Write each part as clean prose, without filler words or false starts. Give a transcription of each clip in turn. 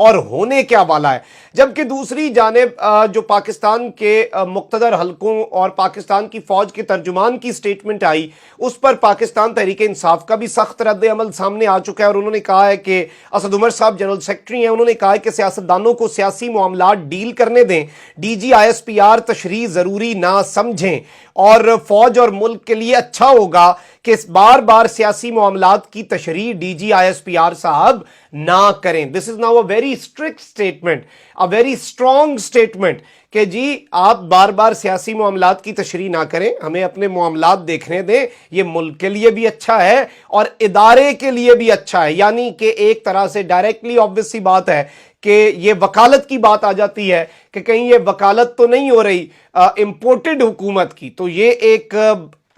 اور ہونے کیا والا ہے. جبکہ دوسری جانب جو پاکستان کے مقتدر حلقوں اور پاکستان کی فوج کے ترجمان کی سٹیٹمنٹ آئی, اس پر پاکستان تحریک انصاف کا بھی سخت رد عمل سامنے آ چکا ہے, اور انہوں نے کہا ہے کہ اسد عمر صاحب جنرل سیکرٹری ہیں, انہوں نے کہا ہے کہ سیاستدانوں کو سیاسی معاملات ڈیل کرنے دیں, D G I S P R تشریح ضروری نہ سمجھیں, اور فوج اور ملک کے لیے اچھا ہوگا کہ اس بار بار سیاسی معاملات کی تشریح D G I S P R صاحب نہ کریں. This is now a very strict statement, a very strong statement کہ جی آپ بار بار سیاسی معاملات کی تشریح نہ کریں, ہمیں اپنے معاملات دیکھنے دیں, یہ ملک کے لیے بھی اچھا ہے اور ادارے کے لیے بھی اچھا ہے. یعنی کہ ایک طرح سے ڈائریکٹلی آبویس سی بات ہے کہ یہ وکالت کی بات آ جاتی ہے کہ کہیں یہ وکالت تو نہیں ہو رہی امپورٹڈ حکومت کی. تو یہ ایک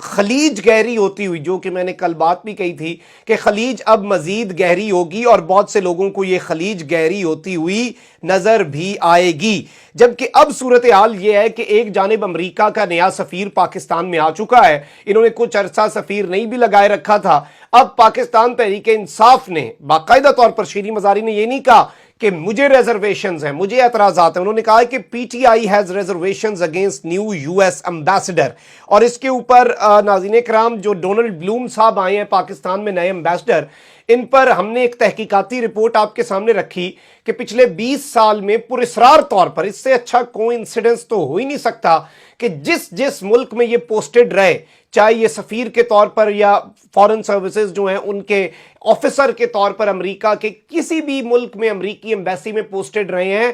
خلیج گہری ہوتی ہوئی, جو کہ میں نے کل بات بھی کہی تھی کہ خلیج اب مزید گہری ہوگی, اور بہت سے لوگوں کو یہ خلیج گہری ہوتی ہوئی نظر بھی آئے گی. جبکہ اب صورتحال یہ ہے کہ ایک جانب امریکہ کا نیا سفیر پاکستان میں آ چکا ہے, انہوں نے کچھ عرصہ سفیر نہیں بھی لگائے رکھا تھا. اب پاکستان تحریک انصاف نے باقاعدہ طور پر شیریں مزاری نے یہ نہیں کہا کہ مجھے ریزرویشنز ہیں, مجھے اعتراضات ہیں, انہوں نے کہا کہ P T I has reservations against new U S ambassador. اور اس کے اوپر ناظرین کرام جو ڈونلڈ بلوم صاحب آئے ہیں پاکستان میں نئے امبیسڈر, ان پر ہم نے ایک تحقیقاتی رپورٹ آپ کے سامنے رکھی کہ پچھلے 20 سال میں پراسرار طور پر, اس سے اچھا کوئی انسیڈنس تو ہو ہی نہیں سکتا کہ جس ملک میں یہ پوسٹڈ رہے, چاہے یہ سفیر کے طور پر یا فارن سروسز جو ہیں ان کے آفیسر کے طور پر امریکہ کے کسی بھی ملک میں امریکی ایمبیسی میں پوسٹڈ رہے ہیں,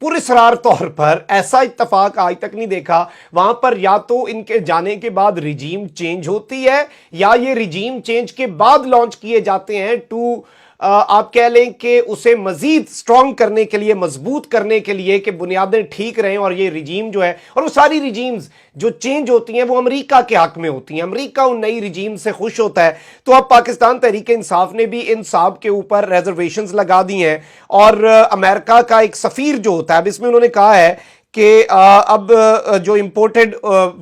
پراسرار طور پر ایسا اتفاق آج تک نہیں دیکھا. وہاں پر یا تو ان کے جانے کے بعد رجیم چینج ہوتی ہے, یا یہ رجیم چینج کے بعد لانچ کیے جاتے ہیں ٹو آپ کہہ لیں کہ اسے مزید سٹرونگ کرنے کے لیے, مضبوط کرنے کے لیے کہ بنیادیں ٹھیک رہیں. اور یہ رجیم جو ہے, اور وہ ساری رجیمز جو چینج ہوتی ہیں وہ امریکہ کے حق میں ہوتی ہیں, امریکہ ان نئی رجیم سے خوش ہوتا ہے. تو اب پاکستان تحریک انصاف نے بھی ان صاحب کے اوپر ریزرویشنز لگا دی ہیں, اور امریکہ کا ایک سفیر جو ہوتا ہے, اب اس میں انہوں نے کہا ہے کہ اب جو امپورٹڈ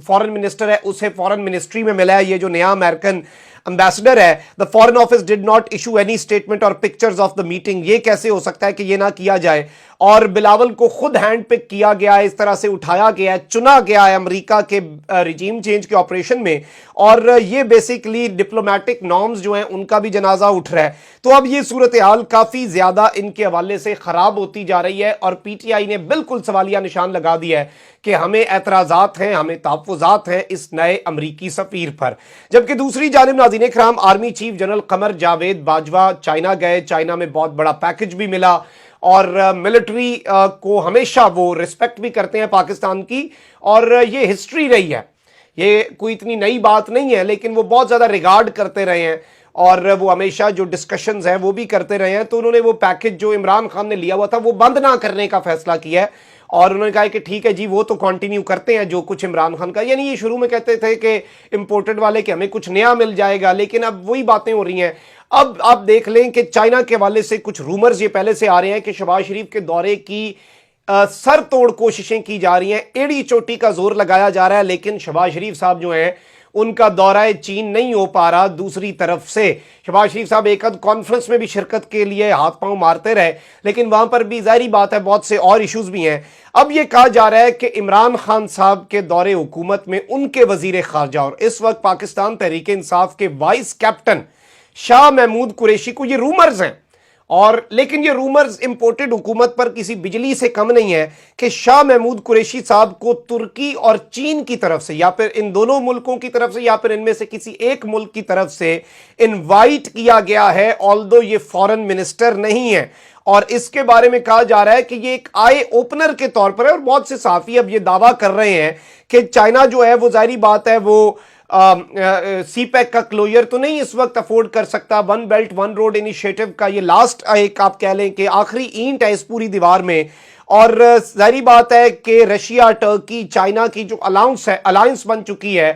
فارن منسٹر ہے اسے فارن منسٹری میں ملا ہے. یہ جو نیا امریکن امبیسڈر ہے, the foreign office did not issue any statement or pictures of the meeting. یہ کیسے ہو سکتا ہے کہ یہ نہ کیا جائے, اور بلاول کو خود ہینڈ پک کیا گیا ہے, اس طرح سے اٹھایا گیا ہے, چنا گیا ہے امریکہ کے رجیم چینج کے آپریشن میں, اور یہ بیسیکلی ڈپلومیٹک نارمز جو ہیں ان کا بھی جنازہ اٹھ رہا ہے. تو اب یہ صورتحال کافی زیادہ ان کے حوالے سے خراب ہوتی جا رہی ہے, اور پی ٹی آئی نے بالکل سوالیہ نشان لگا دیا ہے کہ ہمیں اعتراضات ہیں, ہمیں تحفظات ہیں اس نئے امریکی سفیر پر. جبکہ دوسری جانب ناظرین کرام, army chief general Qamar Javed Bajwa China گئے, چائنا میں بہت بڑا پیکج بھی ملا, اور ملٹری کو ہمیشہ وہ ریسپیکٹ بھی کرتے ہیں پاکستان کی, اور یہ ہسٹری رہی ہے, یہ کوئی اتنی نئی بات نہیں ہے, لیکن وہ بہت زیادہ ریگارڈ کرتے رہے ہیں, اور وہ ہمیشہ جو ڈسکشنز ہیں وہ بھی کرتے رہے ہیں. تو انہوں نے وہ پیکج جو عمران خان نے لیا ہوا تھا وہ بند نہ کرنے کا فیصلہ کیا ہے, اور انہوں نے کہا کہ ٹھیک ہے جی وہ تو کنٹینیو کرتے ہیں جو کچھ عمران خان کا, یعنی یہ شروع میں کہتے تھے کہ امپورٹڈ والے کہ ہمیں کچھ نیا مل جائے گا, لیکن اب وہی باتیں ہو رہی ہیں. اب آپ دیکھ لیں کہ چائنا کے حوالے سے کچھ رومرز یہ پہلے سے آ رہے ہیں کہ شہباز شریف کے دورے کی سر توڑ کوششیں کی جا رہی ہیں, ایڑی چوٹی کا زور لگایا جا رہا ہے, لیکن شہباز شریف صاحب جو ہیں ان کا دورہ چین نہیں ہو پا رہا. دوسری طرف سے شہباز شریف صاحب ایک آدھ کانفرنس میں بھی شرکت کے لیے ہاتھ پاؤں مارتے رہے, لیکن وہاں پر بھی ظاہری بات ہے بہت سے اور ایشوز بھی ہیں. اب یہ کہا جا رہا ہے کہ عمران خان صاحب کے دور حکومت میں ان کے وزیر خارجہ اور اس وقت پاکستان تحریک انصاف کے وائس کیپٹن شاہ محمود قریشی کو, یہ رومرز ہیں, اور لیکن یہ رومرز امپورٹڈ حکومت پر کسی بجلی سے کم نہیں ہے کہ شاہ محمود قریشی صاحب کو ترکی اور چین کی طرف سے, یا پھر ان دونوں ملکوں کی طرف سے, یا پھر ان میں سے کسی ایک ملک کی طرف سے انوائٹ کیا گیا ہے, آلدو یہ فارن منسٹر نہیں ہے. اور اس کے بارے میں کہا جا رہا ہے کہ یہ ایک آئی اوپنر کے طور پر ہے, اور بہت سے صحافی اب یہ دعویٰ کر رہے ہیں کہ چائنا جو ہے وہ ظاہری بات ہے وہ سی پیک کا کلوئر تو نہیں اس وقت افورڈ کر سکتا, one belt one road initiative کا یہ لاسٹ ایک آپ کہہ لیں کہ آخری اینٹ ہے اس پوری دیوار میں. اور ظاہری بات ہے کہ رشیا, ٹرکی, چائنا کی جو الائنس بن چکی ہے,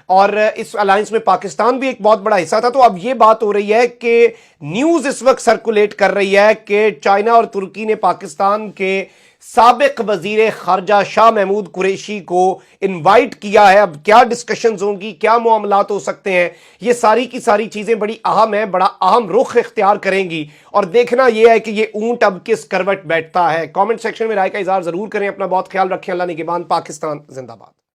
اور اس الائنس میں پاکستان بھی ایک بہت بڑا حصہ تھا. تو اب یہ بات ہو رہی ہے کہ نیوز اس وقت سرکولیٹ کر رہی ہے کہ چائنا اور ترکی نے پاکستان کے سابق وزیر خارجہ شاہ محمود قریشی کو انوائٹ کیا ہے. اب کیا ڈسکشنز ہوں گی, کیا معاملات ہو سکتے ہیں, یہ ساری کی ساری چیزیں بڑی اہم ہیں, بڑا اہم رخ اختیار کریں گی, اور دیکھنا یہ ہے کہ یہ اونٹ اب کس کروٹ بیٹھتا ہے. کامنٹ سیکشن میں رائے کا اظہار ضرور کریں. اپنا بہت خیال رکھیں. اللہ نگہبان. پاکستان زندہ باد.